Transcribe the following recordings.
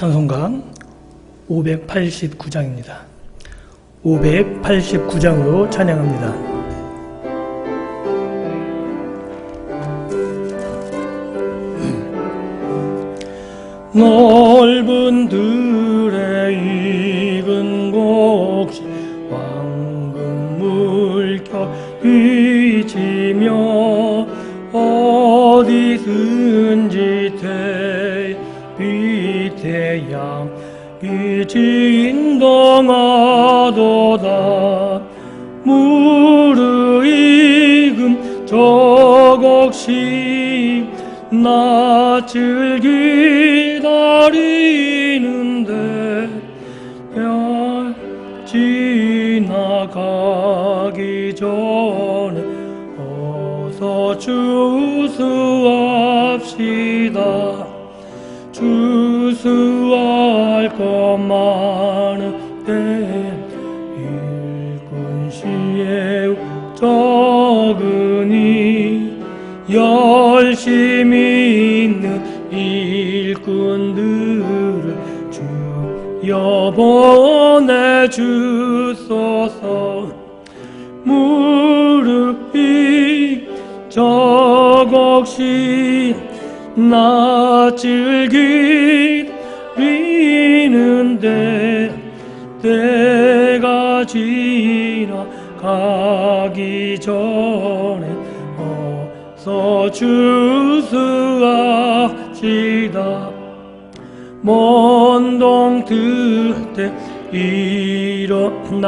찬송가 589장입니다. 589장으로 찬양합니다. 넓은 들에 익은 곡식 황금 물결 비치며 어디든지 빛의 양이 진동하도다. 무르익음 저곡식 낯을 기다리는데 지나가기 전에 어서 주수합시다. 주수할 것 많은데 일꾼시에 적으니 열심히 있는 일꾼들을 주여 보내주소서. 무르익 저곡식 낯을 기다리는데 때가 지나가기 전에 어서 주수합시다. 먼 동틀 때 일어나서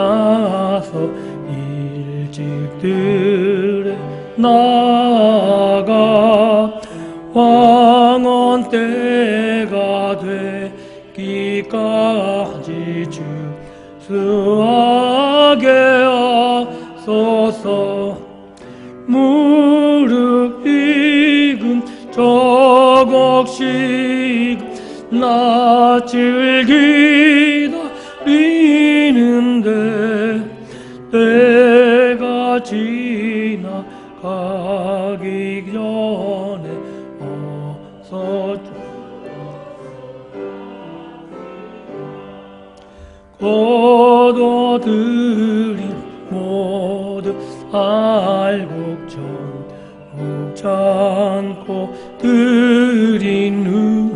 일찍들에 나가 황혼 때가 되기까지 주수하게 하소서. 무르익은 저곡식 낯을 기다리는데 때가 지나가기 전에 어서 거둬들인 모두 알곡 전국 않고 드린 후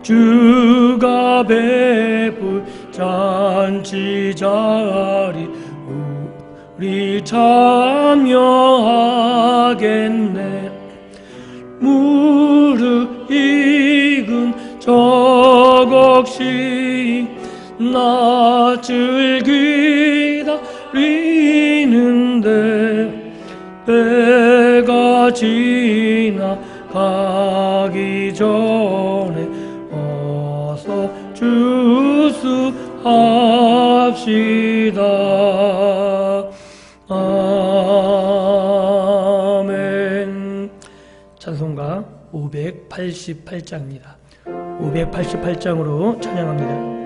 주가 베풀 잔치 자리 우리 참여하겠네. 무르익은 저곡식 낯을 기다리는데 때가 지나가기 전에 어서 주수합시다. 아멘. 찬송가 588장입니다. 588장으로 찬양합니다.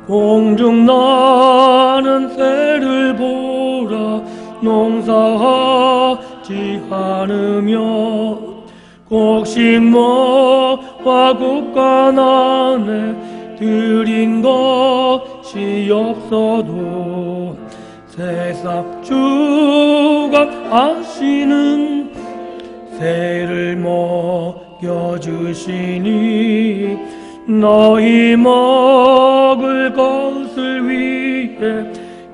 공중 나는 새를 보라. 농사하지 않으며 곡식모와 곡간안에 들인 것이 없어도 세상 주가 아시는 새를 먹여주시니 너희 먹을 것을 위해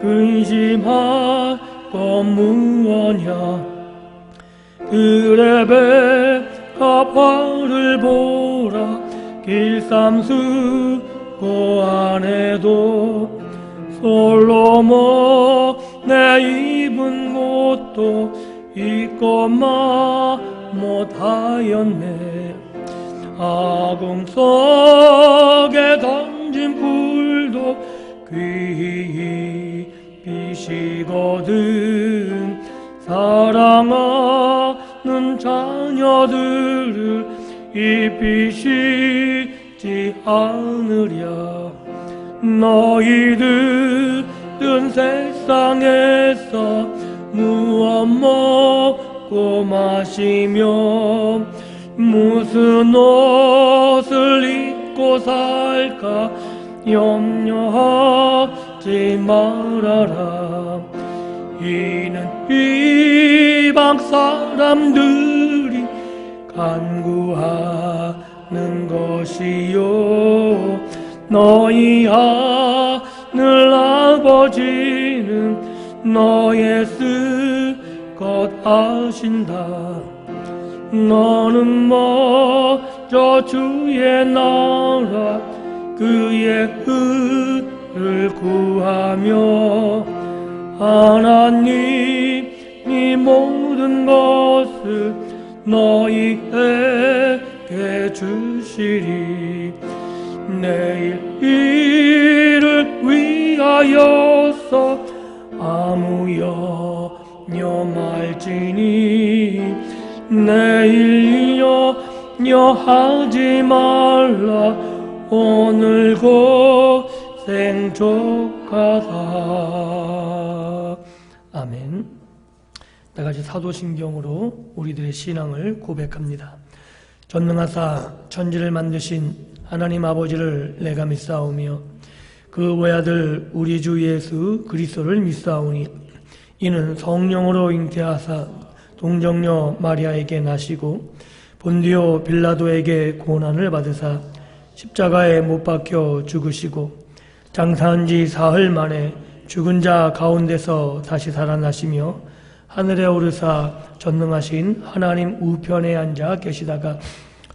근심할 것 무엇냐. 그래 배가 화를 보라. 길쌈수 고안에도 솔로몬의 입은 옷도 입고만 못하였네. 아궁 속에 던진 불도 귀히 비시거든. 사랑하는 자녀들을 입히시지 않으랴. 너희들은 세상에서 무엇 먹고 마시며 무슨 옷을 입고 살까 염려하지 말아라. 이는 이방 사람들이 간구하는 것이요 너희 하늘 아버지는 너의 쓸 것 아신다. 너는 먼저 주의 나라 그의 의를 구하며 하나님이 모든 것을 너희에게 주시리. 내일 일을 위하여서 아무 염려 말지니 내일 염려하지 말라. 오늘 고생 족하다. 아멘. 다같이 사도신경으로 우리들의 신앙을 고백합니다. 전능하사 천지를 만드신 하나님 아버지를 내가 믿사오며 그 외아들 우리 주 예수 그리스도를 믿사오니 이는 성령으로 잉태하사 동정녀 마리아에게 나시고 본디오 빌라도에게 고난을 받으사 십자가에 못 박혀 죽으시고 장사한 지 사흘 만에 죽은 자 가운데서 다시 살아나시며 하늘에 오르사 전능하신 하나님 우편에 앉아 계시다가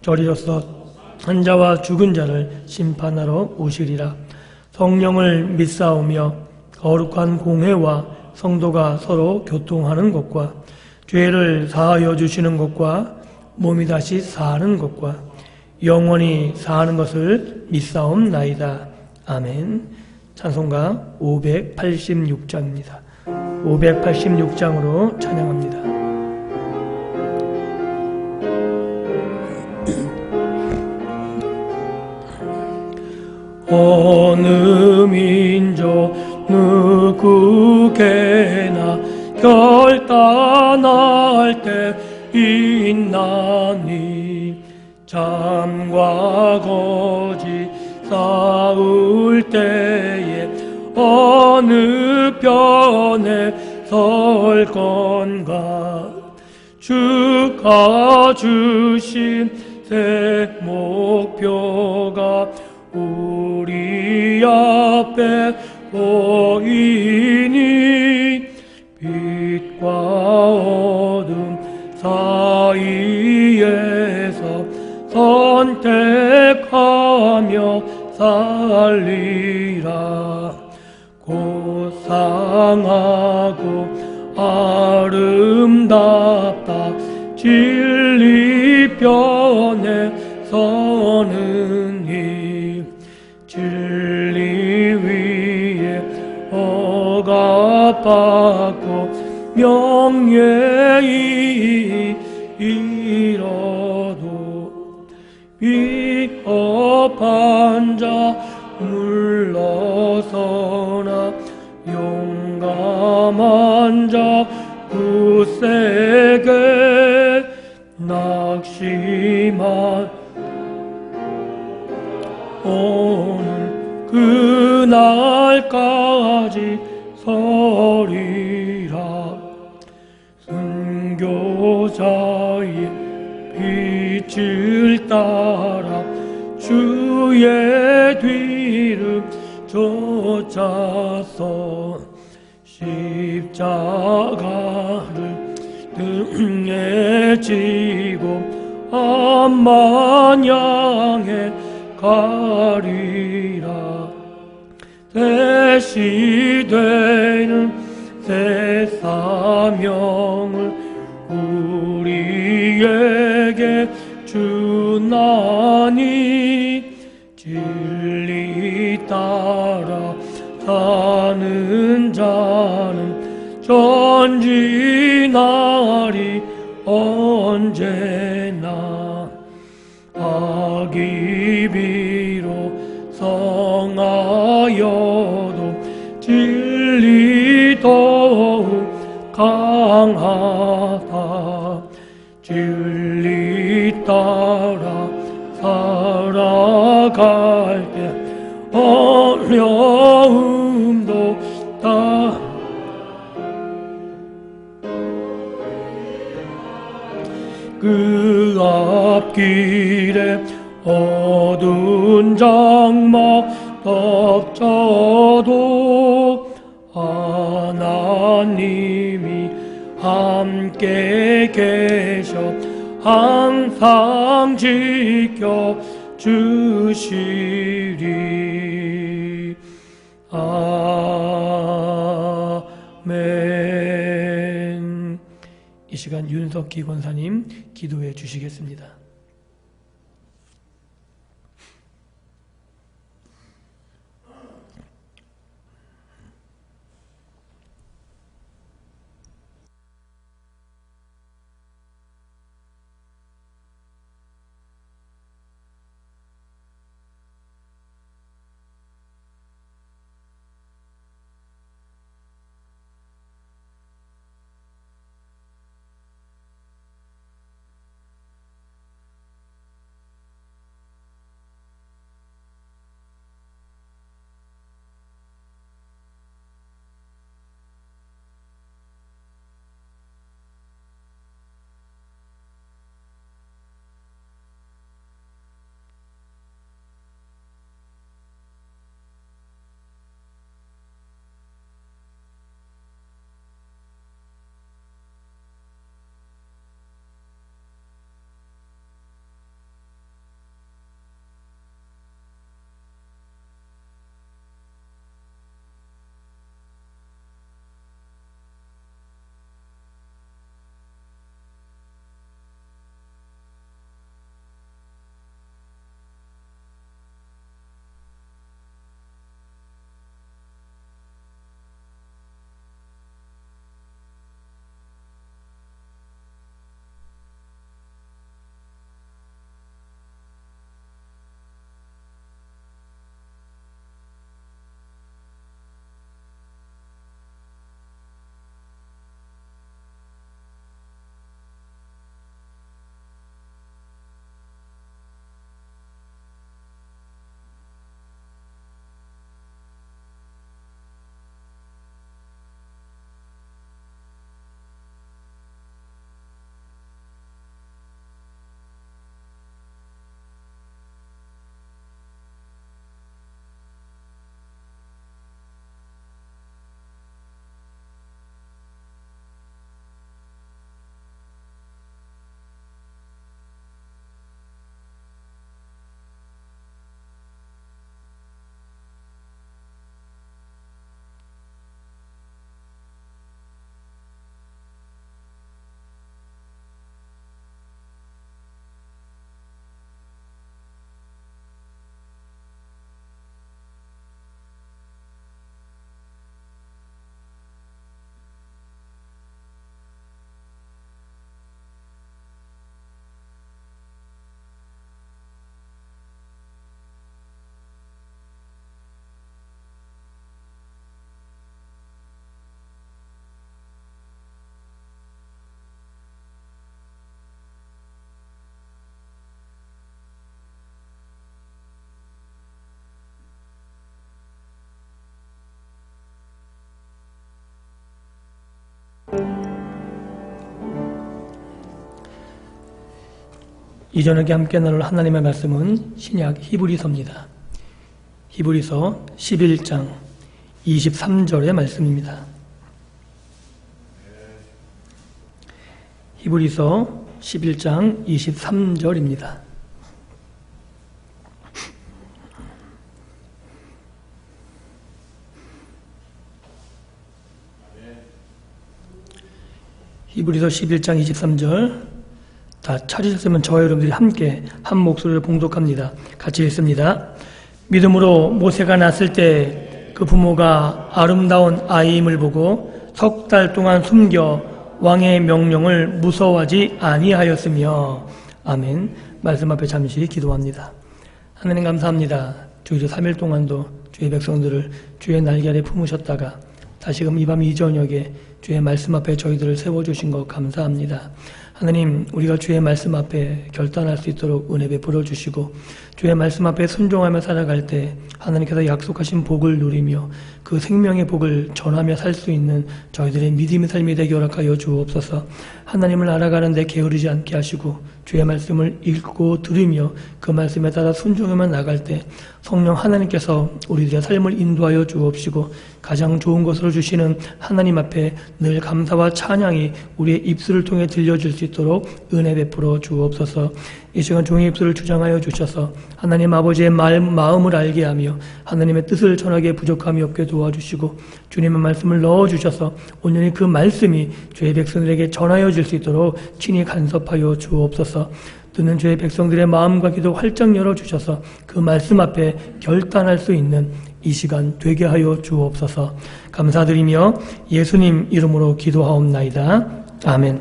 저리로서 한 자와 죽은 자를 심판하러 오시리라. 성령을 믿사오며 거룩한 공회와 성도가 서로 교통하는 것과 죄를 사하여 주시는 것과 몸이 다시 사는 것과 영원히 사는 것을 믿사옵나이다. 아멘. 찬송가 586장입니다. 586장으로 찬양합니다. 어느 민족 누구게나 결단할 때 있나니 참과 거짓 싸울 때에 어느 편에 설 건가. 주가 주신 새 목표가 우리 앞에 보이니 빛과 어둠 사이에서 선택하며 살리라. 고상하고 아름답다 진리편에 서는 이 진리 위에 억압받고 명예히 잃어도 위협한 자 물러서나 용감한 자 굳세게 낙심한 오늘 그날까지 서리라. 순교자의 빛을 따라 주의 뒤를 쫓아서 십자가를 등에 지고 암만 향해 가리라. 새 시대는 새 사명을 우리에게 주나니 진리 따라 사는 자는 전진하리 언제나. 악이 비록 성하여도 진리 더욱 강하다. 나갈 때 어려움도 다 그 앞길에 어두운 장막 덮쳐도 하나님이 함께 계셔 항상 지켜주시리. 아멘. 이 시간 윤석기 권사님 기도해 주시겠습니다. 이 저녁에 함께 나눌 하나님의 말씀은 신약 히브리서입니다. 히브리서 11장 23절의 말씀입니다. 히브리서 11장 23절입니다. 히브리서 11장 23절 다 찾으셨으면 저와 여러분들이 함께 한 목소리로 봉독합니다. 같이 읽습니다. 믿음으로 모세가 낳았을 때 그 부모가 아름다운 아이임을 보고 석 달 동안 숨겨 왕의 명령을 무서워하지 아니하였으며. 아멘. 말씀 앞에 잠시 기도합니다. 하나님 감사합니다. 주일 3일 동안도 주의 백성들을 주의 날개 아래 품으셨다가 다시금 이 밤 이 저녁에 주의 말씀 앞에 저희들을 세워주신 것 감사합니다. 하나님, 우리가 주의 말씀 앞에 결단할 수 있도록 은혜 베풀어 주시고 주의 말씀 앞에 순종하며 살아갈 때 하나님께서 약속하신 복을 누리며 그 생명의 복을 전하며 살 수 있는 저희들의 믿음의 삶이 되게 허락하여 주옵소서. 하나님을 알아가는 데 게으르지 않게 하시고 주의 말씀을 읽고 들으며 그 말씀에 따라 순종하며 나갈 때 성령 하나님께서 우리들의 삶을 인도하여 주옵시고 가장 좋은 것으로 주시는 하나님 앞에 늘 감사와 찬양이 우리의 입술을 통해 들려줄 수 있도록 은혜 베풀어 주옵소서. 이 시간 종의 입술을 주장하여 주셔서 하나님 아버지의 마음을 알게 하며 하나님의 뜻을 전하기에 부족함이 없게 도와주시고 주님의 말씀을 넣어주셔서 온전히 그 말씀이 주의 백성들에게 전하여 줄 수 있도록 친히 간섭하여 주옵소서. 듣는 주의 백성들의 마음과 기도 활짝 열어주셔서 그 말씀 앞에 결단할 수 있는 이 시간 되게 하여 주옵소서. 감사드리며 예수님 이름으로 기도하옵나이다. 아멘.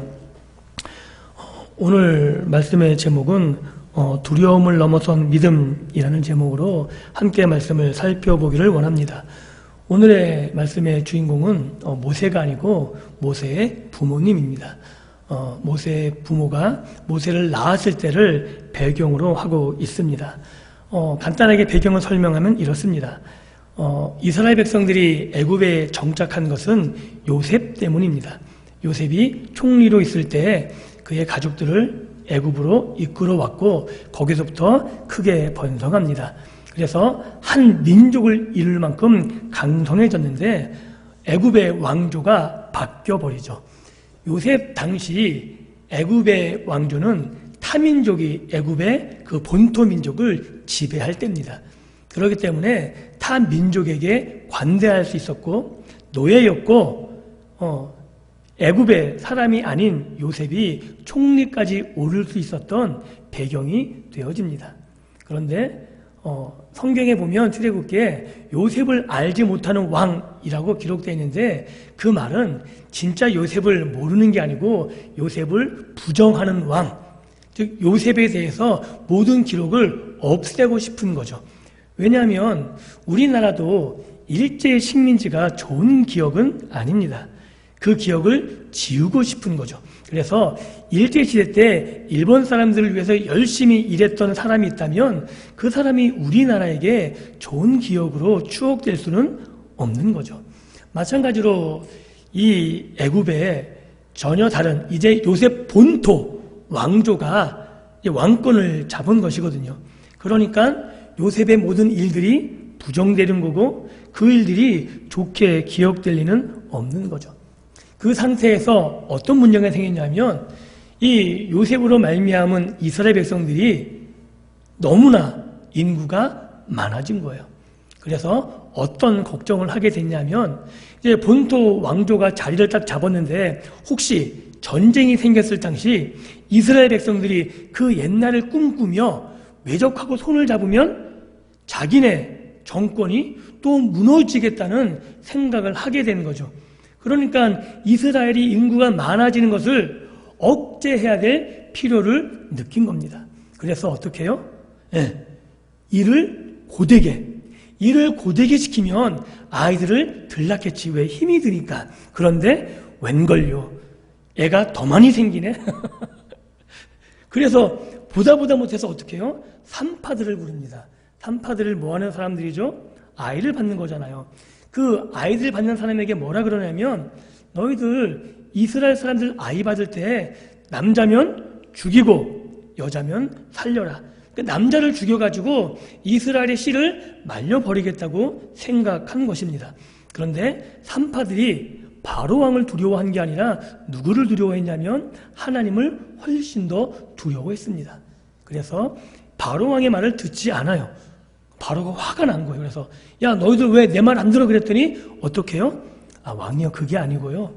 오늘 말씀의 제목은 두려움을 넘어선 믿음이라는 제목으로 함께 말씀을 살펴보기를 원합니다. 오늘의 말씀의 주인공은 모세가 아니고 모세의 부모님입니다. 모세의 부모가 모세를 낳았을 때를 배경으로 하고 있습니다. 간단하게 배경을 설명하면 이렇습니다. 이스라엘 백성들이 애굽에 정착한 것은 요셉 때문입니다. 요셉이 총리로 있을 때 그의 가족들을 애굽으로 이끌어왔고 거기서부터 크게 번성합니다. 그래서 한 민족을 이룰 만큼 강성해졌는데 애굽의 왕조가 바뀌어버리죠. 요셉 당시 애굽의 왕조는 타민족이 애굽의 그 본토 민족을 지배할 때입니다. 그렇기 때문에 타민족에게 관대할 수 있었고 노예였고 애굽의 사람이 아닌 요셉이 총리까지 오를 수 있었던 배경이 되어집니다. 그런데 성경에 보면 출애굽기에 요셉을 알지 못하는 왕이라고 기록되어 있는데 그 말은 진짜 요셉을 모르는 게 아니고 요셉을 부정하는 왕, 즉 요셉에 대해서 모든 기록을 없애고 싶은 거죠. 왜냐하면 우리나라도 일제 식민지가 좋은 기억은 아닙니다. 그 기억을 지우고 싶은 거죠. 그래서 일제시대 때 일본 사람들을 위해서 열심히 일했던 사람이 있다면 그 사람이 우리나라에게 좋은 기억으로 추억될 수는 없는 거죠. 마찬가지로 이 애굽에 전혀 다른 이제 요셉 본토 왕조가 왕권을 잡은 것이거든요. 그러니까 요셉의 모든 일들이 부정되는 거고 그 일들이 좋게 기억될 리는 없는 거죠. 그 상태에서 어떤 문제가 생겼냐면 이 요셉으로 말미암은 이스라엘 백성들이 너무나 인구가 많아진 거예요. 그래서 어떤 걱정을 하게 됐냐면 이제 본토 왕조가 자리를 딱 잡았는데 혹시 전쟁이 생겼을 당시 이스라엘 백성들이 그 옛날을 꿈꾸며 외적하고 손을 잡으면 자기네 정권이 또 무너지겠다는 생각을 하게 된 거죠. 그러니까 이스라엘이 인구가 많아지는 것을 억제해야 될 필요를 느낀 겁니다. 그래서 어떻게 해요? 일을 고되게 시키면 아이들을 들 낳겠지. 왜? 힘이 드니까. 그런데 웬걸요? 애가 더 많이 생기네. 그래서 보다 못해서 어떻게 해요? 산파들을 부릅니다. 산파들을 뭐하는 사람들이죠? 아이를 받는 거잖아요. 그 아이들 받는 사람에게 뭐라 그러냐면 너희들 이스라엘 사람들 아이 받을 때 남자면 죽이고 여자면 살려라. 그러니까 남자를 죽여가지고 이스라엘의 씨를 말려버리겠다고 생각한 것입니다. 그런데 산파들이 바로 왕을 두려워한 게 아니라 누구를 두려워했냐면 하나님을 훨씬 더 두려워했습니다. 그래서 바로 왕의 말을 듣지 않아요. 바로가 화가 난 거예요. 그래서 야 너희들 왜 내 말 안 들어 그랬더니 어떻게 해요? 왕이요 그게 아니고요.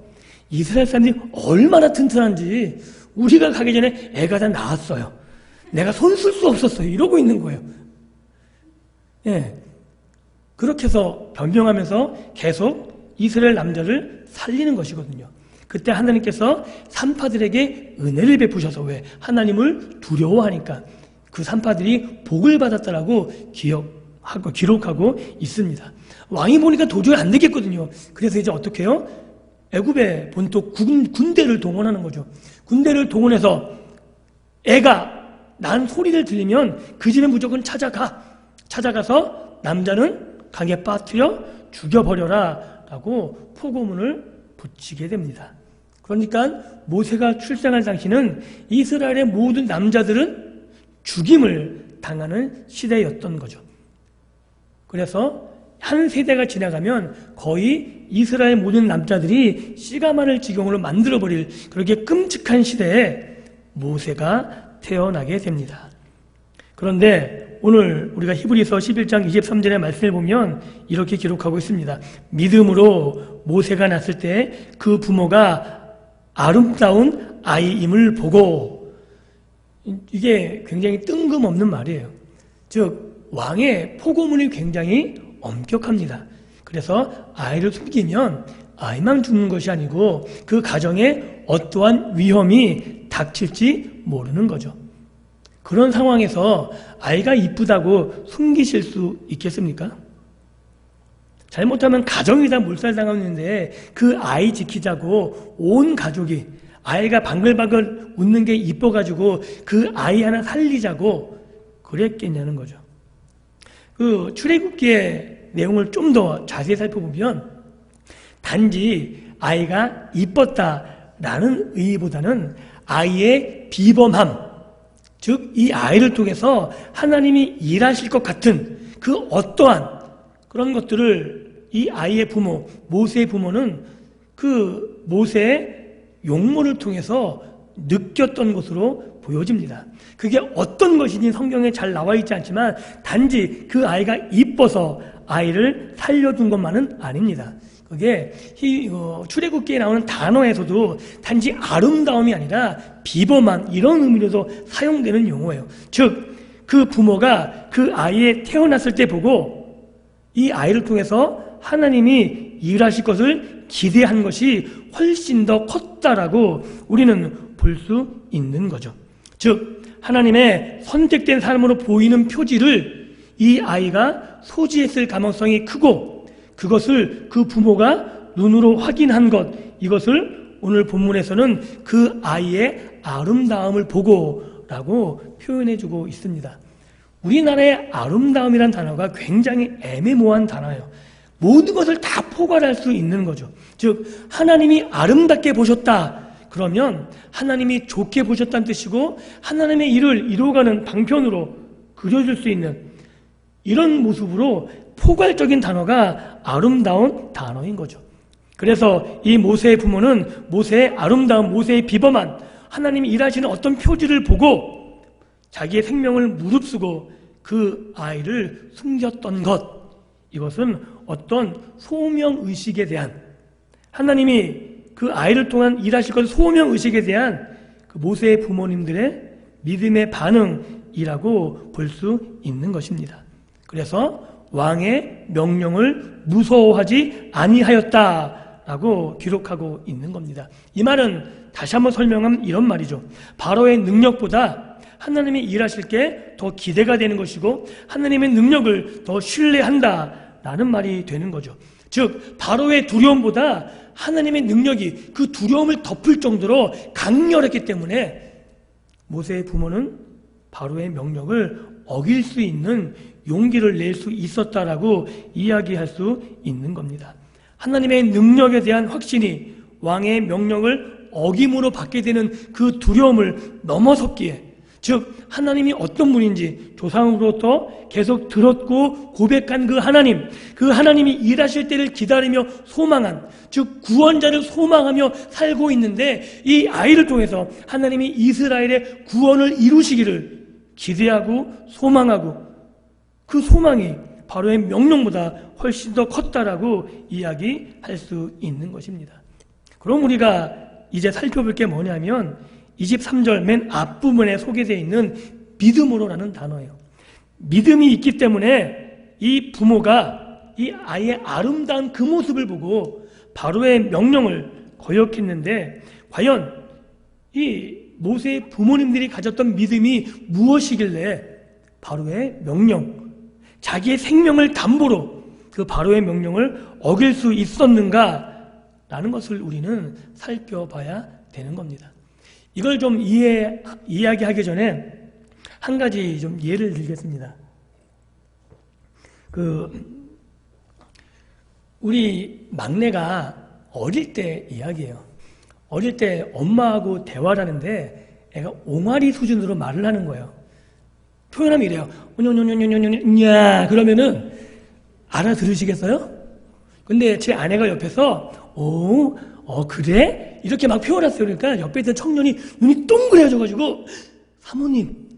이스라엘 사람들이 얼마나 튼튼한지 우리가 가기 전에 애가 다 나왔어요. 내가 손 쓸 수 없었어요. 이러고 있는 거예요. 그렇게 해서 변명하면서 계속 이스라엘 남자를 살리는 것이거든요. 그때 하나님께서 산파들에게 은혜를 베푸셔서 왜? 하나님을 두려워하니까 그 산파들이 복을 받았다라고 기록하고 있습니다. 왕이 보니까 도저히 안 되겠거든요. 그래서 이제 어떻게 해요? 애굽의 본토 군대를 동원하는 거죠. 군대를 동원해서 애가 난 소리를 들리면 그 집에 무조건 찾아가서 남자는 강에 빠뜨려 죽여버려라 라고 포고문을 붙이게 됩니다. 그러니까 모세가 출생할 당시는 이스라엘의 모든 남자들은 죽임을 당하는 시대였던 거죠. 그래서 한 세대가 지나가면 거의 이스라엘 모든 남자들이 씨가 마를 지경으로 만들어버릴 그렇게 끔찍한 시대에 모세가 태어나게 됩니다. 그런데 오늘 우리가 히브리서 11장 23절의 말씀을 보면 이렇게 기록하고 있습니다. 믿음으로 모세가 낳았을 때 그 부모가 아름다운 아이임을 보고, 이게 굉장히 뜬금없는 말이에요. 즉 왕의 포고문이 굉장히 엄격합니다. 그래서 아이를 숨기면 아이만 죽는 것이 아니고 그 가정에 어떠한 위험이 닥칠지 모르는 거죠. 그런 상황에서 아이가 이쁘다고 숨기실 수 있겠습니까? 잘못하면 가정이 다 몰살당하는데 그 아이 지키자고 온 가족이 아이가 바글바글 웃는 게 이뻐가지고 그 아이 하나 살리자고 그랬겠냐는 거죠. 그 출애굽기의 내용을 좀 더 자세히 살펴보면 단지 아이가 이뻤다라는 의의보다는 아이의 비범함, 즉 이 아이를 통해서 하나님이 일하실 것 같은 그 어떠한 그런 것들을 이 아이의 부모, 모세의 부모는 그 모세의 용모를 통해서 느꼈던 것으로 보여집니다. 그게 어떤 것인지 성경에 잘 나와 있지 않지만 단지 그 아이가 이뻐서 아이를 살려준 것만은 아닙니다. 그게 출애굽기에 나오는 단어에서도 단지 아름다움이 아니라 비범한 이런 의미로도 사용되는 용어예요. 즉 그 부모가 그 아이의 태어났을 때 보고 이 아이를 통해서 하나님이 일하실 것을 기대한 것이 훨씬 더 컸다라고 우리는 볼 수 있는 거죠. 즉 하나님의 선택된 삶으로 보이는 표지를 이 아이가 소지했을 가능성이 크고 그것을 그 부모가 눈으로 확인한 것, 이것을 오늘 본문에서는 그 아이의 아름다움을 보고라고 표현해주고 있습니다. 우리나라의 아름다움이란 단어가 굉장히 애매모호한 단어예요. 모든 것을 다 포괄할 수 있는 거죠. 즉 하나님이 아름답게 보셨다 그러면 하나님이 좋게 보셨다는 뜻이고 하나님의 일을 이루어가는 방편으로 그려줄 수 있는 이런 모습으로 포괄적인 단어가 아름다운 단어인 거죠. 그래서 이 모세의 부모는 모세의 아름다움, 모세의 비범한 하나님이 일하시는 어떤 표지를 보고 자기의 생명을 무릅쓰고 그 아이를 숨겼던 것, 이것은 어떤 소명의식에 대한 하나님이 그 아이를 통한 일하실 것 소명의식에 대한 그 모세의 부모님들의 믿음의 반응이라고 볼 수 있는 것입니다. 그래서 왕의 명령을 무서워하지 아니하였다라고 기록하고 있는 겁니다. 이 말은 다시 한번 설명하면 이런 말이죠. 바로의 능력보다 하나님이 일하실 게 더 기대가 되는 것이고 하나님의 능력을 더 신뢰한다라는 말이 되는 거죠. 즉 바로의 두려움보다 하나님의 능력이 그 두려움을 덮을 정도로 강렬했기 때문에 모세의 부모는 바로의 명령을 어길 수 있는 용기를 낼 수 있었다라고 이야기할 수 있는 겁니다. 하나님의 능력에 대한 확신이 왕의 명령을 어김으로 받게 되는 그 두려움을 넘어섰기에, 즉 하나님이 어떤 분인지 조상으로부터 계속 들었고 고백한 그 하나님이 일하실 때를 기다리며 소망한, 즉 구원자를 소망하며 살고 있는데 이 아이를 통해서 하나님이 이스라엘의 구원을 이루시기를 기대하고 소망하고 그 소망이 바로의 명령보다 훨씬 더 컸다라고 이야기할 수 있는 것입니다. 그럼 우리가 이제 살펴볼 게 뭐냐면 23절 맨 앞부분에 소개되어 있는 믿음으로라는 단어예요. 믿음이 있기 때문에 이 부모가 이 아이의 아름다운 그 모습을 보고 바로의 명령을 거역했는데 과연 이 모세의 부모님들이 가졌던 믿음이 무엇이길래 바로의 명령, 자기의 생명을 담보로 그 바로의 명령을 어길 수 있었는가 라는 것을 우리는 살펴봐야 되는 겁니다. 이걸 좀 이야기하기 전에 한 가지 좀 예를 들겠습니다. 우리 막내가 어릴 때 이야기예요. 어릴 때 엄마하고 대화를 하는데 애가 옹알이 수준으로 말을 하는 거예요. 표현하면 이래요. 냐 그러면은 알아들으시겠어요? 근데 제 아내가 옆에서 그래? 이렇게 막 표현했어요. 그러니까 옆에 있던 청년이 눈이 동그래져가지고 사모님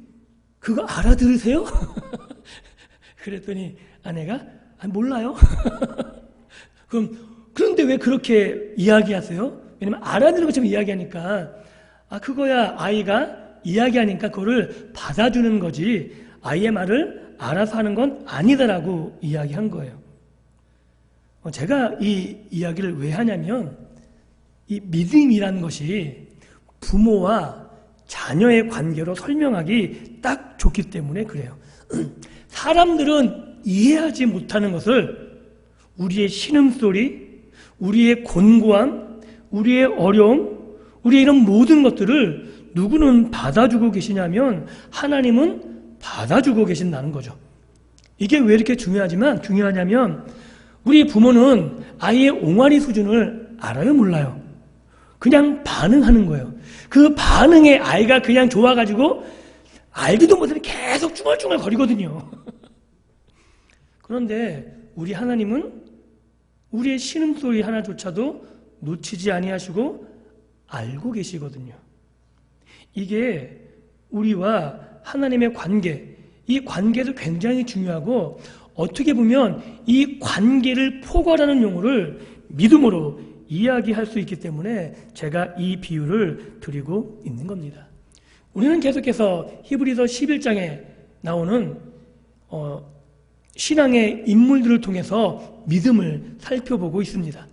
그거 알아들으세요? 그랬더니 아내가 몰라요. 그런데 왜 그렇게 이야기하세요? 왜냐면 알아들은 것처럼 이야기하니까 그거야 아이가 이야기하니까 그거를 받아주는 거지 아이의 말을 알아서 하는 건 아니다라고 이야기한 거예요. 제가 이 이야기를 왜 하냐면 이 믿음이라는 것이 부모와 자녀의 관계로 설명하기 딱 좋기 때문에 그래요. 사람들은 이해하지 못하는 것을 우리의 신음소리, 우리의 곤고함, 우리의 어려움, 우리의 이런 모든 것들을 누구는 받아주고 계시냐면 하나님은 받아주고 계신다는 거죠. 이게 왜 이렇게 중요하냐면 우리 부모는 아이의 옹알이 수준을 알아요, 몰라요? 그냥 반응하는 거예요. 그 반응에 아이가 그냥 좋아가지고 알기도 못하면 계속 중얼중얼 거리거든요. 그런데 우리 하나님은 우리의 신음소리 하나조차도 놓치지 아니하시고 알고 계시거든요. 이게 우리와 하나님의 관계, 이 관계도 굉장히 중요하고 어떻게 보면 이 관계를 포괄하는 용어를 믿음으로 이야기할 수 있기 때문에 제가 이 비유를 드리고 있는 겁니다. 우리는 계속해서 히브리서 11장에 나오는 신앙의 인물들을 통해서 믿음을 살펴보고 있습니다.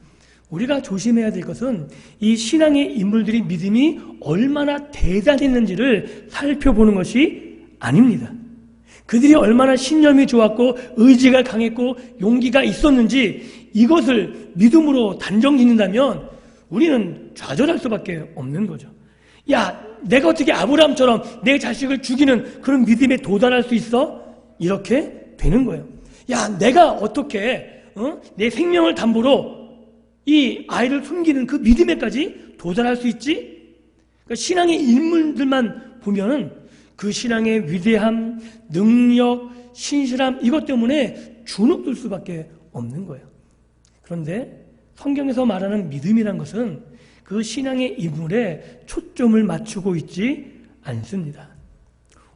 우리가 조심해야 될 것은 이 신앙의 인물들이 믿음이 얼마나 대단했는지를 살펴보는 것이 아닙니다. 그들이 얼마나 신념이 좋았고 의지가 강했고 용기가 있었는지 이것을 믿음으로 단정 짓는다면 우리는 좌절할 수밖에 없는 거죠. 야, 내가 어떻게 아브라함처럼 내 자식을 죽이는 그런 믿음에 도달할 수 있어? 이렇게 되는 거예요. 야, 내가 어떻게 내 생명을 담보로 이 아이를 숨기는 그 믿음에까지 도달할 수 있지? 그러니까 신앙의 인물들만 보면은 그 신앙의 위대함, 능력, 신실함 이것 때문에 주눅들 수밖에 없는 거예요. 그런데 성경에서 말하는 믿음이란 것은 그 신앙의 인물에 초점을 맞추고 있지 않습니다.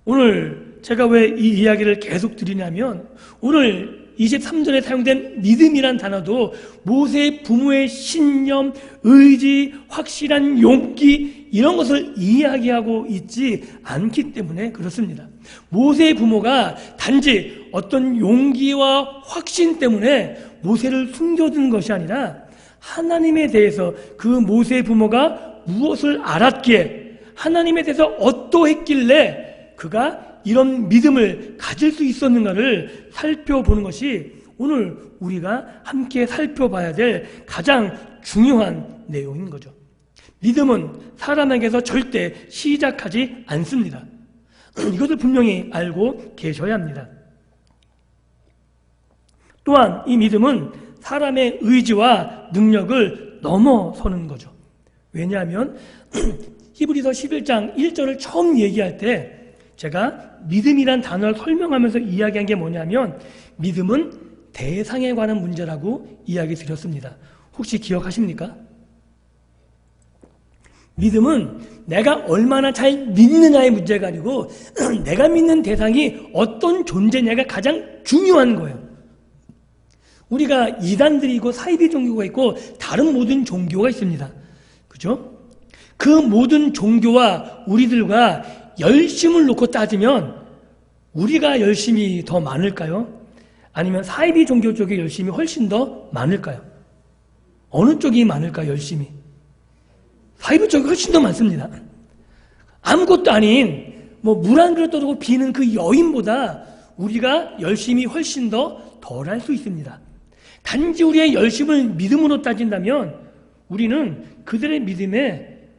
오늘 제가 왜 이 이야기를 계속 드리냐면 오늘 23절에 사용된 믿음이란 단어도 모세의 부모의 신념, 의지, 확실한 용기 이런 것을 이야기하고 있지 않기 때문에 그렇습니다. 모세의 부모가 단지 어떤 용기와 확신 때문에 모세를 숨겨둔 것이 아니라 하나님에 대해서 그 모세의 부모가 무엇을 알았기에 하나님에 대해서 어떠했길래 그가 이런 믿음을 가질 수 있었는가를 살펴보는 것이 오늘 우리가 함께 살펴봐야 될 가장 중요한 내용인 거죠. 믿음은 사람에게서 절대 시작하지 않습니다. 이것을 분명히 알고 계셔야 합니다. 또한 이 믿음은 사람의 의지와 능력을 넘어서는 거죠. 왜냐하면 히브리서 11장 1절을 처음 얘기할 때 제가 믿음이란 단어를 설명하면서 이야기한 게 뭐냐면 믿음은 대상에 관한 문제라고 이야기 드렸습니다. 혹시 기억하십니까? 믿음은 내가 얼마나 잘 믿느냐의 문제가 아니고 내가 믿는 대상이 어떤 존재냐가 가장 중요한 거예요. 우리가 이단들이고 사이비 종교가 있고 다른 모든 종교가 있습니다. 그죠? 그 모든 종교와 우리들과 열심을 놓고 따지면 우리가 열심이 더 많을까요? 아니면 사이비 종교 쪽의 열심이 훨씬 더 많을까요? 어느 쪽이 많을까요? 열심이? 사이비 쪽이 훨씬 더 많습니다. 아무것도 아닌 물 한 그릇 떠두고 비는 그 여인보다 우리가 열심이 훨씬 더 덜 할 수 있습니다. 단지 우리의 열심을 믿음으로 따진다면 우리는 그들의 믿음에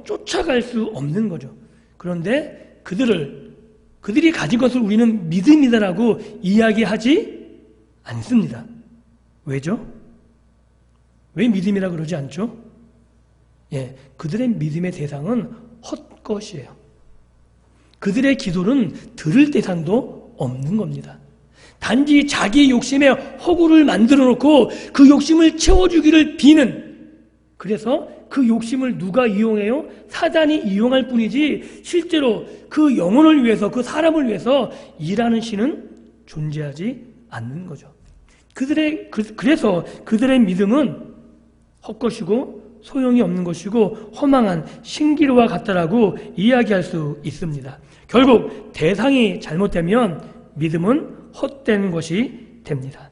쫓아갈 수 없는 거죠. 그런데 그들이 가진 것을 우리는 믿음이다라고 이야기하지 않습니다. 왜죠? 왜 믿음이라 그러지 않죠? 그들의 믿음의 대상은 헛것이에요. 그들의 기도는 들을 대상도 없는 겁니다. 단지 자기 욕심에 허구를 만들어 놓고 그 욕심을 채워주기를 비는, 그래서 그 욕심을 누가 이용해요? 사단이 이용할 뿐이지 실제로 그 영혼을 위해서, 그 사람을 위해서 일하는 신은 존재하지 않는 거죠. 그래서 그들의 믿음은 헛것이고 소용이 없는 것이고 허망한 신기루와 같다라고 이야기할 수 있습니다. 결국 대상이 잘못되면 믿음은 헛된 것이 됩니다.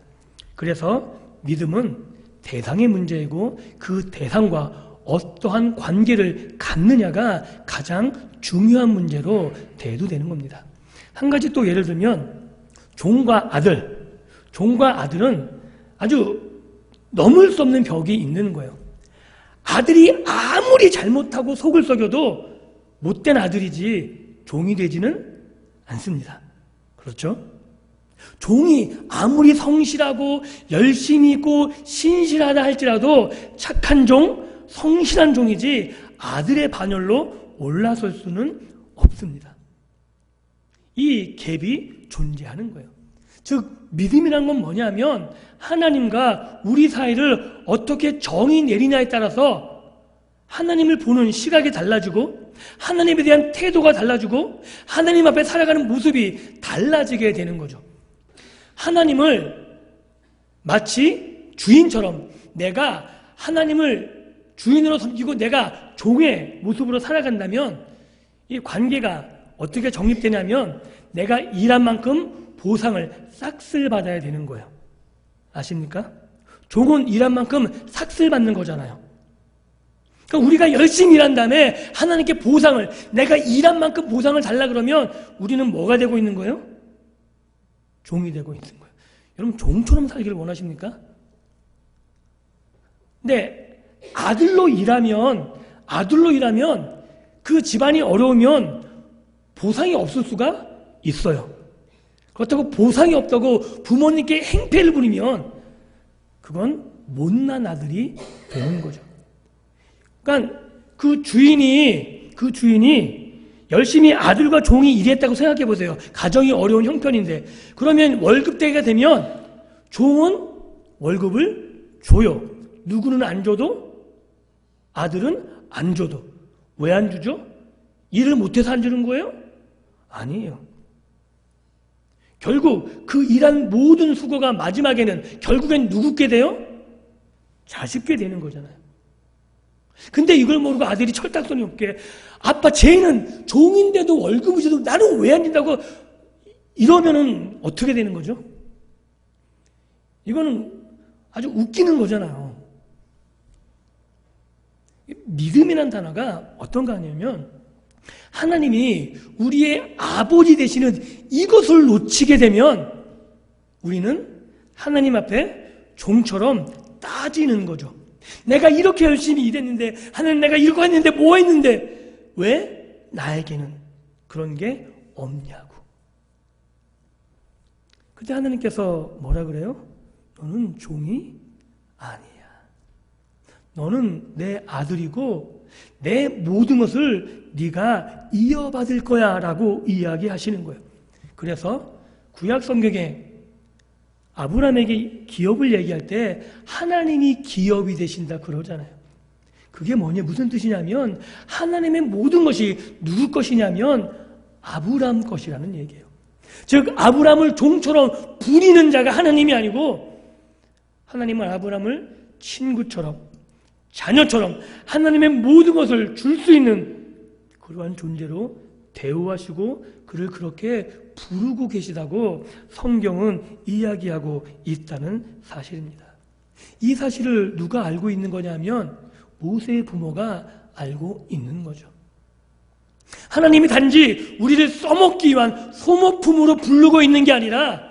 그래서 믿음은 대상의 문제이고 그 대상과 어떠한 관계를 갖느냐가 가장 중요한 문제로 대두되는 겁니다. 한 가지 또 예를 들면 종과 아들은 아주 넘을 수 없는 벽이 있는 거예요. 아들이 아무리 잘못하고 속을 썩여도 못된 아들이지 종이 되지는 않습니다. 그렇죠? 종이 아무리 성실하고 열심히 있고 신실하다 할지라도 착한 종, 성실한 종이지 아들의 반열로 올라설 수는 없습니다. 이 갭이 존재하는 거예요. 즉 믿음이란 건 뭐냐면 하나님과 우리 사이를 어떻게 정의 내리냐에 따라서 하나님을 보는 시각이 달라지고 하나님에 대한 태도가 달라지고 하나님 앞에 살아가는 모습이 달라지게 되는 거죠. 하나님을 마치 주인처럼 내가 하나님을 주인으로 섬기고 내가 종의 모습으로 살아간다면 이 관계가 어떻게 정립되냐면 내가 일한 만큼 보상을 싹쓸 받아야 되는 거예요. 아십니까? 종은 일한 만큼 싹쓸 받는 거잖아요. 그러니까 우리가 열심히 일한 다음에 하나님께 보상을, 내가 일한 만큼 보상을 달라 그러면 우리는 뭐가 되고 있는 거예요? 종이 되고 있는 거예요. 여러분 종처럼 살기를 원하십니까? 근데 아들로 일하면 그 집안이 어려우면 보상이 없을 수가 있어요. 그렇다고 보상이 없다고 부모님께 행패를 부리면 그건 못난 아들이 되는 거죠. 그러니까 그 주인이 열심히 아들과 종이 일했다고 생각해 보세요. 가정이 어려운 형편인데 그러면 월급대가 되면 종은 월급을 줘요. 누구는 안 줘도 아들은 안 줘도. 왜 안 주죠? 일을 못해서 안 주는 거예요? 아니에요. 결국 그 일한 모든 수고가 마지막에는 결국엔 누구께 돼요? 자식께 되는 거잖아요. 근데 이걸 모르고 아들이 철딱서니 없게 아빠 쟤는 종인데도 월급을 줘도 나는 왜 안 준다고 이러면은 어떻게 되는 거죠? 이거는 아주 웃기는 거잖아요. 믿음이라는 단어가 어떤가 하냐면 하나님이 우리의 아버지 되시는 이것을 놓치게 되면 우리는 하나님 앞에 종처럼 따지는 거죠. 내가 이렇게 열심히 일했는데 하나님 내가 이거 했는데 뭐 했는데 왜 나에게는 그런 게 없냐고. 그때 하나님께서 뭐라 그래요? 너는 종이 아니야. 너는 내 아들이고 내 모든 것을 네가 이어받을 거야 라고 이야기하시는 거예요. 그래서 구약 성경에 아브라함에게 기업을 얘기할 때 하나님이 기업이 되신다 그러잖아요. 그게 뭐냐, 무슨 뜻이냐면 하나님의 모든 것이 누구 것이냐면 아브라함 것이라는 얘기예요. 즉 아브라함을 종처럼 부리는 자가 하나님이 아니고 하나님은 아브라함을 친구처럼 자녀처럼 하나님의 모든 것을 줄 수 있는 그러한 존재로 대우하시고 그를 그렇게 부르고 계시다고 성경은 이야기하고 있다는 사실입니다. 이 사실을 누가 알고 있는 거냐면 모세의 부모가 알고 있는 거죠. 하나님이 단지 우리를 써먹기 위한 소모품으로 부르고 있는 게 아니라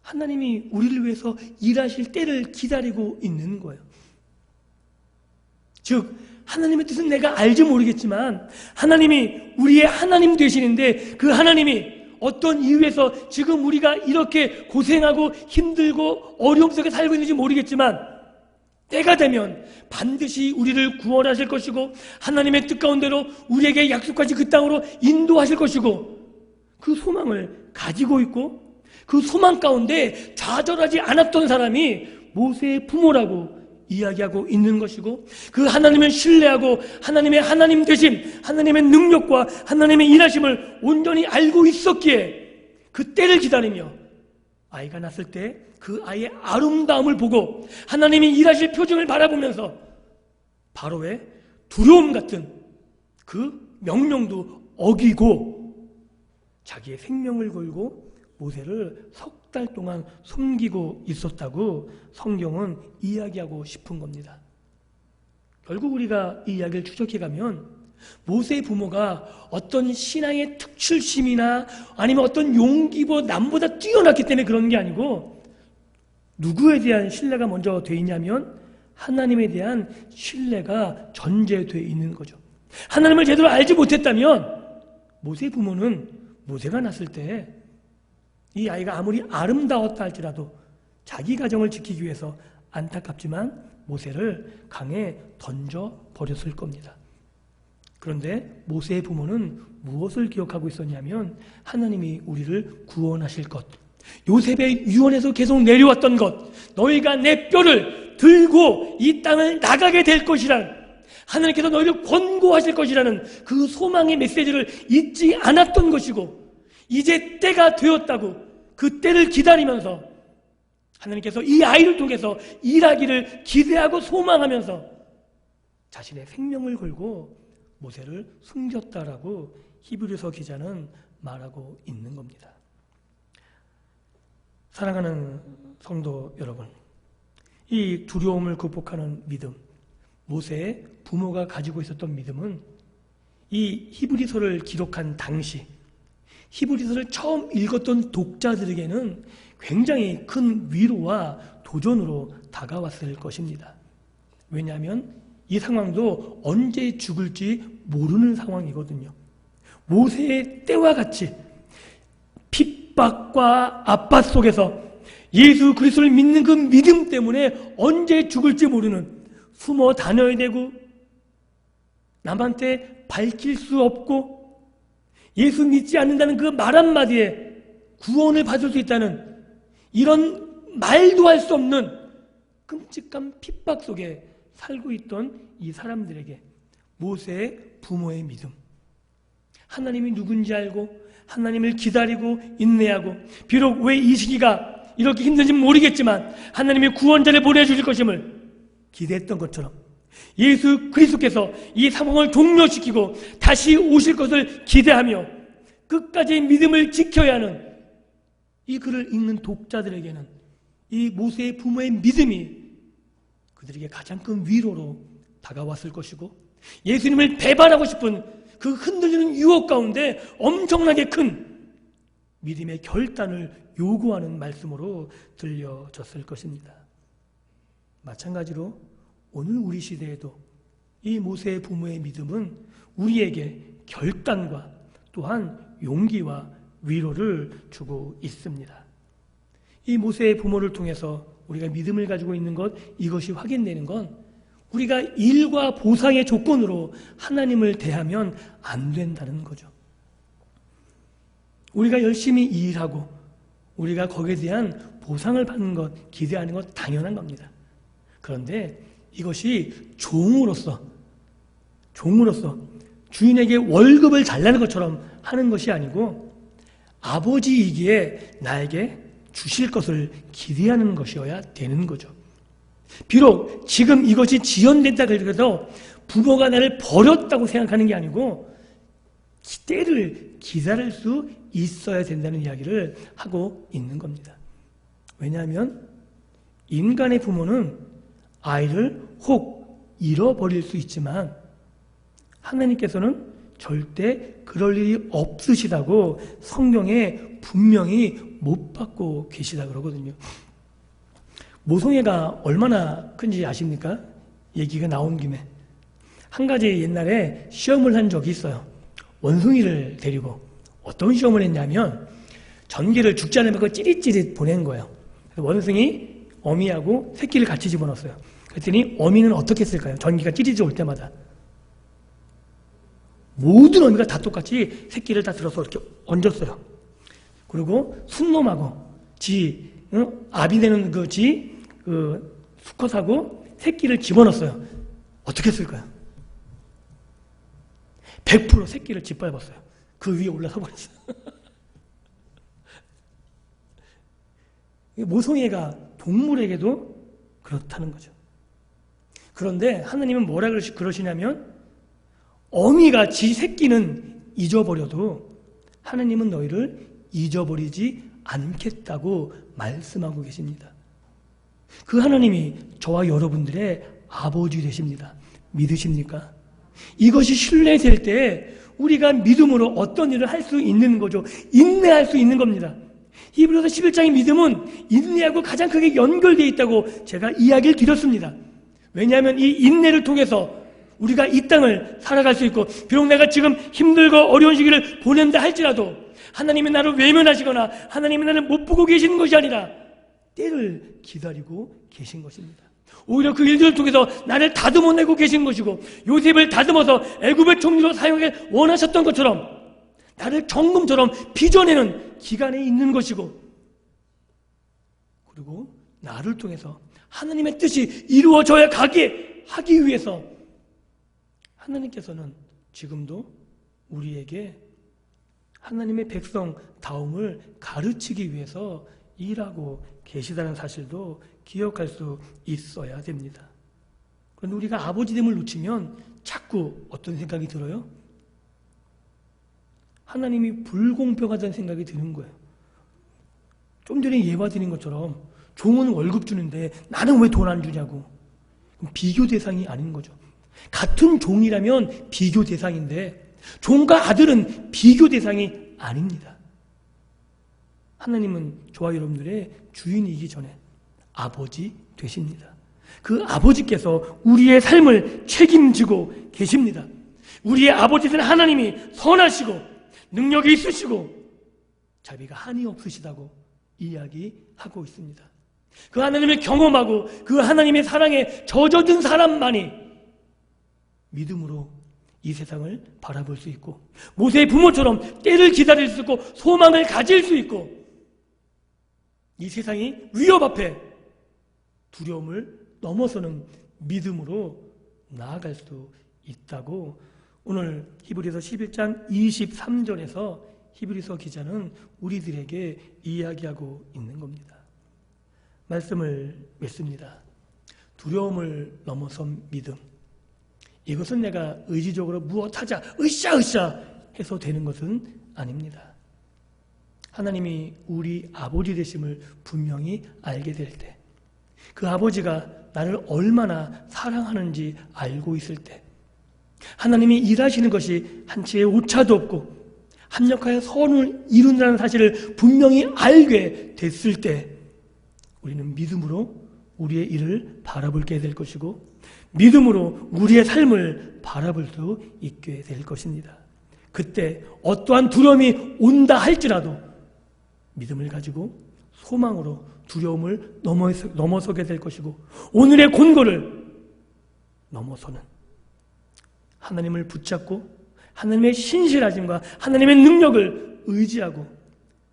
하나님이 우리를 위해서 일하실 때를 기다리고 있는 거예요. 즉 하나님의 뜻은 내가 알지 모르겠지만 하나님이 우리의 하나님 되시는데 그 하나님이 어떤 이유에서 지금 우리가 이렇게 고생하고 힘들고 어려움 속에 살고 있는지 모르겠지만 때가 되면 반드시 우리를 구원하실 것이고 하나님의 뜻 가운데로 우리에게 약속하신 그 땅으로 인도하실 것이고 그 소망을 가지고 있고 그 소망 가운데 좌절하지 않았던 사람이 모세의 부모라고 이야기하고 있는 것이고 그 하나님을 신뢰하고 하나님의 하나님 되심, 하나님의 능력과 하나님의 일하심을 온전히 알고 있었기에 그 때를 기다리며 아이가 낳았을 때 그 아이의 아름다움을 보고 하나님이 일하실 표정을 바라보면서 바로의 두려움 같은 그 명령도 어기고 자기의 생명을 걸고 모세를 석 달 동안 숨기고 있었다고 성경은 이야기하고 싶은 겁니다. 결국 우리가 이 이야기를 추적해가면 모세의 부모가 어떤 신앙의 특출심이나 아니면 어떤 용기보 남보다 뛰어났기 때문에 그런 게 아니고 누구에 대한 신뢰가 먼저 돼 있냐면 하나님에 대한 신뢰가 전제되어 있는 거죠. 하나님을 제대로 알지 못했다면 모세의 부모는 모세가 낳았을 때 이 아이가 아무리 아름다웠다 할지라도 자기 가정을 지키기 위해서 안타깝지만 모세를 강에 던져버렸을 겁니다. 그런데 모세의 부모는 무엇을 기억하고 있었냐면 하나님이 우리를 구원하실 것, 요셉의 유언에서 계속 내려왔던 것, 너희가 내 뼈를 들고 이 땅을 나가게 될 것이라는 하나님께서 너희를 권고하실 것이라는 그 소망의 메시지를 잊지 않았던 것이고 이제 때가 되었다고 그 때를 기다리면서 하나님께서 이 아이를 통해서 일하기를 기대하고 소망하면서 자신의 생명을 걸고 모세를 숨겼다라고 히브리서 기자는 말하고 있는 겁니다. 사랑하는 성도 여러분, 이 두려움을 극복하는 믿음, 모세의 부모가 가지고 있었던 믿음은 이 히브리서를 기록한 당시 히브리서를 처음 읽었던 독자들에게는 굉장히 큰 위로와 도전으로 다가왔을 것입니다. 왜냐하면 이 상황도 언제 죽을지 모르는 상황이거든요. 모세의 때와 같이 핍박과 압박 속에서 예수 그리스도를 믿는 그 믿음 때문에 언제 죽을지 모르는 숨어 다녀야 되고 남한테 밝힐 수 없고 예수 믿지 않는다는 그 말 한마디에 구원을 받을 수 있다는 이런 말도 할 수 없는 끔찍한 핍박 속에 살고 있던 이 사람들에게 모세의 부모의 믿음, 하나님이 누군지 알고 하나님을 기다리고 인내하고 비록 왜 이 시기가 이렇게 힘든지 모르겠지만 하나님이 구원자를 보내주실 것임을 기대했던 것처럼 예수 그리스도께서 이 상황을 종료시키고 다시 오실 것을 기대하며 끝까지 믿음을 지켜야 하는 이 글을 읽는 독자들에게는 이 모세의 부모의 믿음이 그들에게 가장 큰 위로로 다가왔을 것이고 예수님을 배반하고 싶은 그 흔들리는 유혹 가운데 엄청나게 큰 믿음의 결단을 요구하는 말씀으로 들려졌을 것입니다. 마찬가지로 오늘 우리 시대에도 이 모세의 부모의 믿음은 우리에게 결단과 또한 용기와 위로를 주고 있습니다. 이 모세의 부모를 통해서 우리가 믿음을 가지고 있는 것, 이것이 확인되는 건 우리가 일과 보상의 조건으로 하나님을 대하면 안 된다는 거죠. 우리가 열심히 일하고 우리가 거기에 대한 보상을 받는 것, 기대하는 것 당연한 겁니다. 그런데 이것이 종으로서 주인에게 월급을 잘라는 것처럼 하는 것이 아니고 아버지이기에 나에게 주실 것을 기대하는 것이어야 되는 거죠. 비록 지금 이것이 지연된다고 해서 부모가 나를 버렸다고 생각하는 게 아니고 때를 기다릴 수 있어야 된다는 이야기를 하고 있는 겁니다. 왜냐하면 인간의 부모는 아이를 혹 잃어버릴 수 있지만 하나님께서는 절대 그럴 일이 없으시다고 성경에 분명히 못 받고 계시다 그러거든요. 모성애가 얼마나 큰지 아십니까? 얘기가 나온 김에 한 가지 옛날에 시험을 한 적이 있어요. 원숭이를 데리고. 어떤 시험을 했냐면 전기를 죽자를 먹고 찌릿찌릿 보낸 거예요. 원숭이, 어미하고 새끼를 같이 집어넣었어요. 그랬더니 어미는 어떻게 했을까요? 전기가 찌릿찌릿 올 때마다. 모든 어미가 다 똑같이 새끼를 다 들어서 이렇게 얹었어요. 그리고 순놈하고 아비 되는 수컷하고 새끼를 집어넣었어요. 어떻게 했을까요? 100% 새끼를 짓밟았어요. 그 위에 올라서 버렸어요. 모성애가 동물에게도 그렇다는 거죠. 그런데 하나님은 뭐라 그러시냐면 어미가 지 새끼는 잊어버려도 하나님은 너희를 잊어버리지 않겠다고 말씀하고 계십니다. 그 하나님이 저와 여러분들의 아버지 되십니다. 믿으십니까? 이것이 신뢰될 때 우리가 믿음으로 어떤 일을 할 수 있는 거죠. 인내할 수 있는 겁니다. 히브리서 11장의 믿음은 인내하고 가장 크게 연결되어 있다고 제가 이야기를 드렸습니다. 왜냐하면 이 인내를 통해서 우리가 이 땅을 살아갈 수 있고, 비록 내가 지금 힘들고 어려운 시기를 보낸다 할지라도 하나님이 나를 외면하시거나 하나님이 나를 못 보고 계시는 것이 아니라 때를 기다리고 계신 것입니다. 오히려 그 일들을 통해서 나를 다듬어내고 계신 것이고, 요셉을 다듬어서 애굽의 총리로 사용하길 원하셨던 것처럼 나를 정금처럼 빚어내는 기간에 있는 것이고, 그리고 나를 통해서 하나님의 뜻이 이루어져야 하기 위해서 하나님께서는 지금도 우리에게 하나님의 백성다움을 가르치기 위해서 일하고 계시다는 사실도 기억할 수 있어야 됩니다. 그런데 우리가 아버지됨을 놓치면 자꾸 어떤 생각이 들어요? 하나님이 불공평하다는 생각이 드는 거예요. 좀 전에 예화 드린 것처럼 종은 월급 주는데 나는 왜 돈 안 주냐고. 그럼 비교 대상이 아닌 거죠. 같은 종이라면 비교 대상인데 종과 아들은 비교 대상이 아닙니다. 하나님은 저와 여러분들의 주인이기 전에 아버지 되십니다. 그 아버지께서 우리의 삶을 책임지고 계십니다. 우리의 아버지는 하나님이 선하시고 능력이 있으시고 자비가 한이 없으시다고 이야기하고 있습니다. 그 하나님을 경험하고 그 하나님의 사랑에 젖어든 사람만이 믿음으로 이 세상을 바라볼 수 있고, 모세의 부모처럼 때를 기다릴 수 있고 소망을 가질 수 있고, 이 세상이 위협 앞에 두려움을 넘어서는 믿음으로 나아갈 수 있다고 오늘 히브리서 11장 23절에서 히브리서 기자는 우리들에게 이야기하고 있는 겁니다. 말씀을 맺습니다. 두려움을 넘어선 믿음. 이것은 내가 의지적으로 무엇하자 으쌰으쌰 해서 되는 것은 아닙니다. 하나님이 우리 아버지 되심을 분명히 알게 될 때, 그 아버지가 나를 얼마나 사랑하는지 알고 있을 때, 하나님이 일하시는 것이 한치의 오차도 없고 합력하여 선을 이룬다는 사실을 분명히 알게 됐을 때 우리는 믿음으로 우리의 일을 바라보게 될 것이고, 믿음으로 우리의 삶을 바라볼 수 있게 될 것입니다. 그때 어떠한 두려움이 온다 할지라도 믿음을 가지고 소망으로 두려움을 넘어서게 될 것이고, 오늘의 곤고를 넘어서는 하나님을 붙잡고 하나님의 신실하심과 하나님의 능력을 의지하고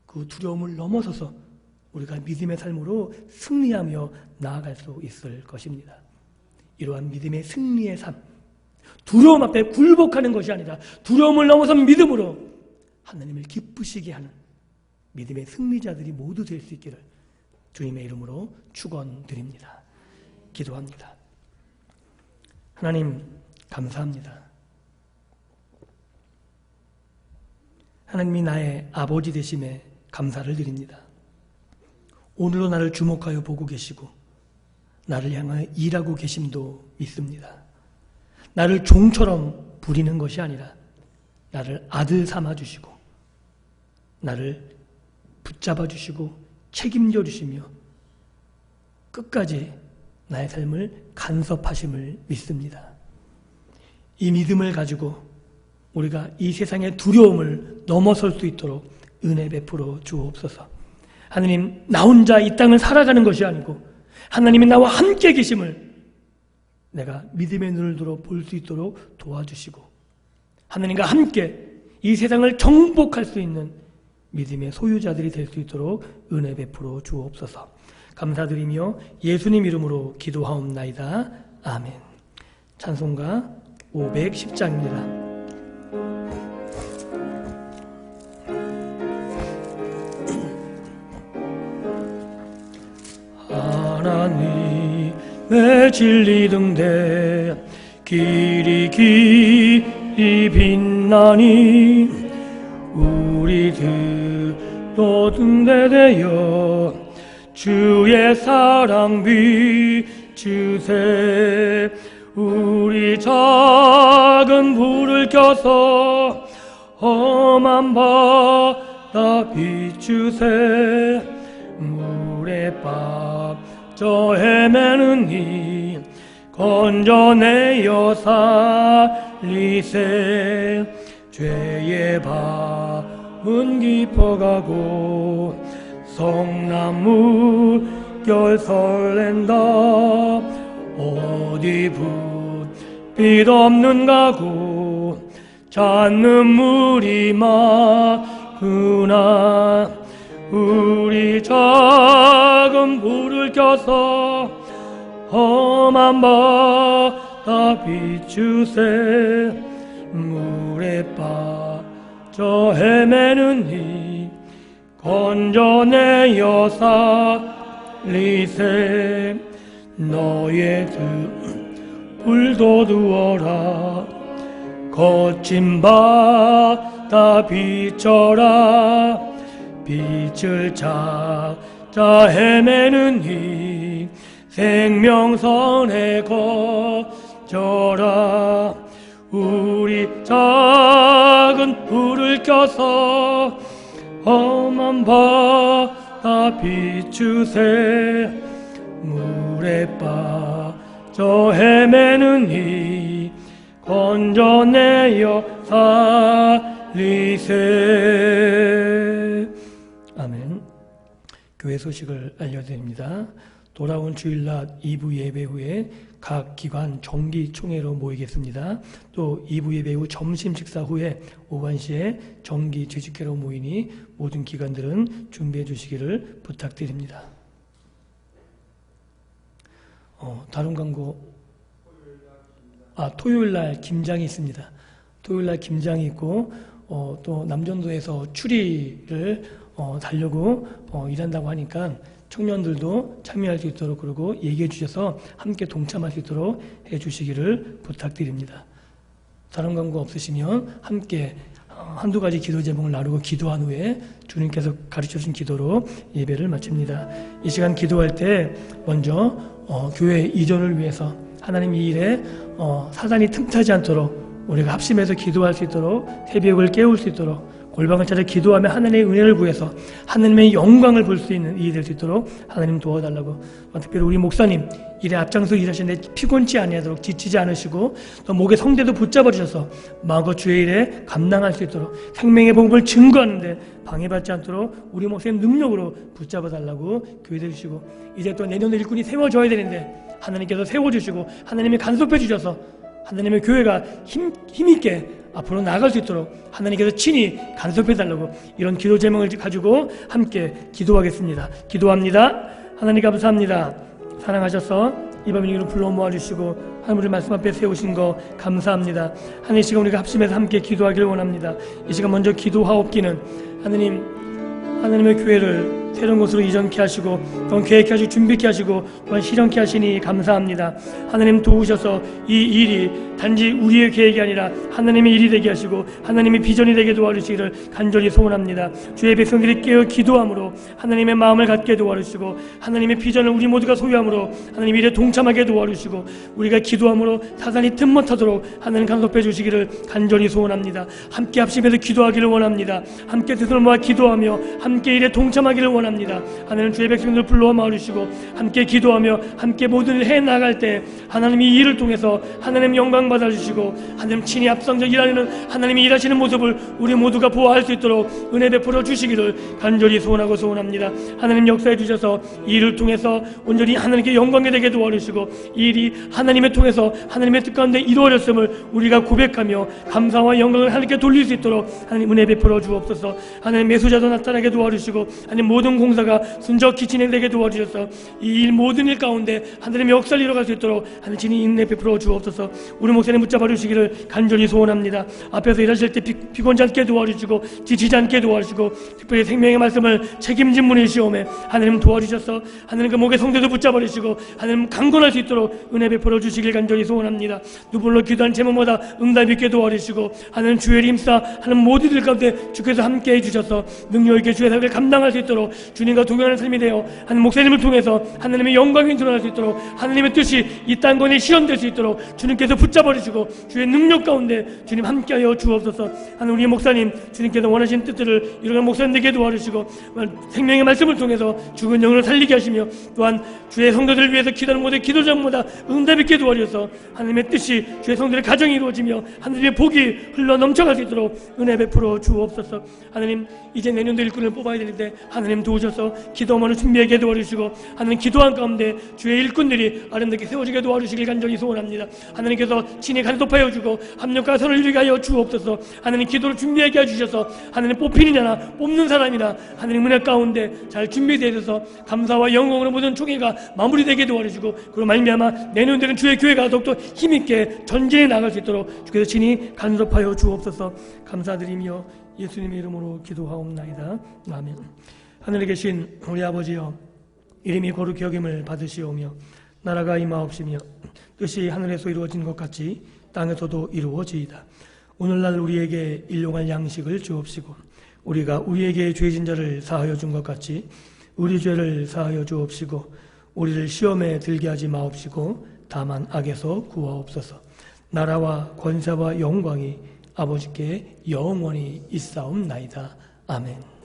그 두려움을 넘어서서 우리가 믿음의 삶으로 승리하며 나아갈 수 있을 것입니다. 이러한 믿음의 승리의 삶, 두려움 앞에 굴복하는 것이 아니라 두려움을 넘어선 믿음으로 하나님을 기쁘시게 하는 믿음의 승리자들이 모두 될 수 있기를 주님의 이름으로 축원드립니다. 기도합니다. 하나님 감사합니다. 하나님이 나의 아버지 되심에 감사를 드립니다. 오늘도 나를 주목하여 보고 계시고 나를 향하여 일하고 계심도 믿습니다. 나를 종처럼 부리는 것이 아니라 나를 아들 삼아주시고 나를 붙잡아 주시고 책임져 주시며 끝까지 나의 삶을 간섭하심을 믿습니다. 이 믿음을 가지고 우리가 이 세상의 두려움을 넘어설 수 있도록 은혜 베풀어 주옵소서. 하나님, 나 혼자 이 땅을 살아가는 것이 아니고 하나님이 나와 함께 계심을 내가 믿음의 눈을 들어 볼 수 있도록 도와주시고 하나님과 함께 이 세상을 정복할 수 있는 믿음의 소유자들이 될 수 있도록 은혜 베풀어 주옵소서. 감사드리며 예수님 이름으로 기도하옵나이다. 아멘. 찬송가 510장입니다. 하나님의 진리 등대 길이 빛나니 우리들도 등대되어 주의 사랑 비추세. 우리 작은 불을 켜서 험한 바다 비추세. 물에 빠져 헤매는 이 건져내어 살리세. 죄의 밤은 깊어가고 성나무 결 설렌다. 어디 불빛 없는 가구 찾는 물이 많구나. 우리 작은 불을 켜서 험한 바다 비추세. 물에 빠져 헤매는 이 건져내어 살리세. 너의 불도 두어라. 거친 바다 비춰라. 빛을 찾아 헤매는 이 생명선에 거쳐라. 우리 작은 불을 켜서 험한 바다 비추세. 물에 빠져 헤매는 이 건져내어 살리세. 아멘. 교회 소식을 알려드립니다. 돌아온 주일낮 2부 예배 후에 각 기관 정기 총회로 모이겠습니다. 또 2부 예배 후 점심 식사 후에 오후 1시에 정기 재직회로 모이니 모든 기관들은 준비해 주시기를 부탁드립니다. 다른 광고. 토요일날 김장이 있습니다. 토요일날 김장이 있고 또 남전도에서 추리를 달려고 일한다고 하니까 청년들도 참여할 수 있도록 그러고 얘기해 주셔서 함께 동참할 수 있도록 해 주시기를 부탁드립니다. 다른 광고 없으시면 함께 한두 가지 기도 제목을 나누고 기도한 후에 주님께서 가르쳐 주신 기도로 예배를 마칩니다. 이 시간 기도할 때 먼저 교회 이전을 위해서 하나님 이 일에 사단이 틈타지 않도록 우리가 합심해서 기도할 수 있도록 새벽을 깨울 수 있도록 골방을 찾아 기도하며 하나님의 은혜를 구해서 하나님의 영광을 볼 수 있는 일이 될 수 있도록 하나님 도와달라고. 특별히 우리 목사님 일에 앞장서 일하시는데 피곤치 아니하도록 지치지 않으시고 또 목에 성대도 붙잡아 주셔서 마음껏 주의 일에 감당할 수 있도록 생명의 복음을 증거하는데 방해받지 않도록 우리 목사님 능력으로 붙잡아 달라고 교회해 주시고, 이제 또 내년에 일꾼이 세워져야 되는데 하나님께서 세워주시고 하나님이 간섭해 주셔서 하나님의 교회가 힘있게 앞으로 나아갈 수 있도록 하나님께서 친히 간섭해달라고 이런 기도 제목을 가지고 함께 기도하겠습니다. 기도합니다. 하나님 감사합니다. 사랑하셔서 이 밤 이기로 불러 모아주시고 하나님을 말씀 앞에 세우신 거 감사합니다. 하나님, 이 시간 우리가 합심해서 함께 기도하기를 원합니다. 이 시간 먼저 기도하옵기는 하나님의 교회를 새로운 곳으로 이전케 하시고 또한 계획케 하시고 준비케 하시고 또한 실현케 하시니 감사합니다. 하나님 도우셔서 이 일이 단지 우리의 계획이 아니라 하나님의 일이 되게 하시고 하나님의 비전이 되게 도와주시기를 간절히 소원합니다. 주의 백성들이 깨어 기도함으로 하나님의 마음을 갖게 도와주시고 하나님의 비전을 우리 모두가 소유함으로 하나님 일에 동참하게 도와주시고 우리가 기도함으로 사단이 틈못하도록 하나님 간섭해 주시기를 간절히 소원합니다. 함께 합심해서 기도하기를 원합니다. 함께 뜻을 모아 기도하며 함께 일에 동참하기를 원합니다. 소원합니다. 하나님 주의 백성들 불러와 마으시고 함께 기도하며 함께 모든 일 해나갈 때 하나님이 이 일을 통해서 하나님 영광 받아주시고 하나님 친히 앞서서 일하는 하나님이 일하시는 모습을 우리 모두가 보아할 수 있도록 은혜 베풀어 주시기를 간절히 소원하고 소원합니다. 하나님 역사해 주셔서 이 일을 통해서 온전히 하나님께 영광이 되게 도와주시고 이 일이 하나님의 통해서 하나님의 뜻 가운데 이루어졌음을 우리가 고백하며 감사와 영광을 하나님께 돌릴 수 있도록 하나님 은혜 베풀어 주옵소서. 하나님 매수자도 나타나게 도와주시고 하나님 모든 공사가 순적히 진행되게 도와주셔서 이 일 모든 일 가운데 하나님의 역사를 이뤄갈 수 있도록 하나님 진히 은혜 베풀어 주옵소서. 우리 목사님 붙잡아 주시기를 간절히 소원합니다. 앞에서 일하실 때 피곤치 않게 도와주시고 지치지 않게 도와주시고 특별히 생명의 말씀을 책임진 분이시오매 하나님 도와주셔서 하나님 그 목의 성도도 붙잡아 주시고 하나님 강건할 수 있도록 은혜 베풀어 주시길 간절히 소원합니다. 누불로 기도한 제목마다 응답 있게 도와주시고 하나님 주의 힘싸 하는 모든 일 가운데 주께서 함께 해주셔서 능력 있게 주의 사역을 감당할 수 있도록 주님과 동행하는 삶이 되어 하나님 목사님을 통해서 하나님의 영광이 드러날 수 있도록 하나님의 뜻이 이 땅권에 실현될 수 있도록 주님께서 붙잡아 주시고 주의 능력 가운데 주님 함께하여 주옵소서. 하나님 우리 목사님 주님께서 원하시는 뜻들을 이루는 목사님에게 도와주시고 생명의 말씀을 통해서 죽은 영혼을 살리게 하시며 또한 주의 성도들을 위해서 기도하는 모든 기도 제목마다 응답 있게 도와주셔서 하나님의 뜻이 주의 성도들의 가정이 이루어지며 하나님의 복이 흘러 넘쳐갈 수 있도록 은혜 베풀어 주옵소서. 하나님 이제 내년도 일꾼을 뽑아야 되는데 하나님 도우셔서 기도만을 준비하게 도와주시고 하나님 기도한 가운데 주의 일꾼들이 아름답게 세워지게 도와주시길 간절히 소원합니다. 하나님께서 친히 간섭하여 주고 합력과 선을 이루게 하여 주옵소서. 하나님 기도를 준비하게 해주셔서 하나님 뽑히느냐나 뽑는 사람이나 하나님 은혜 가운데 잘 준비되어 있어서 감사와 영광으로 모든 총회가 마무리되게 도와주시고 그로 말미암아 내년되는 주의 교회가 더욱더 힘있게 전진해 나갈 수 있도록 주께서 친히 간섭하여 주옵소서. 감사드리며 예수님의 이름으로 기도하옵나이다. 아멘. 하늘에 계신 우리 아버지여 이름이 거룩히 여김을 받으시오며 나라가 임하옵시며 뜻이 하늘에서 이루어진 것 같이 땅에서도 이루어지이다. 오늘날 우리에게 일용할 양식을 주옵시고 우리가 우리에게 죄진 자를 사하여 준 것 같이 우리 죄를 사하여 주옵시고 우리를 시험에 들게 하지 마옵시고 다만 악에서 구하옵소서. 나라와 권세와 영광이 아버지께 영원히 있사옵나이다. 아멘.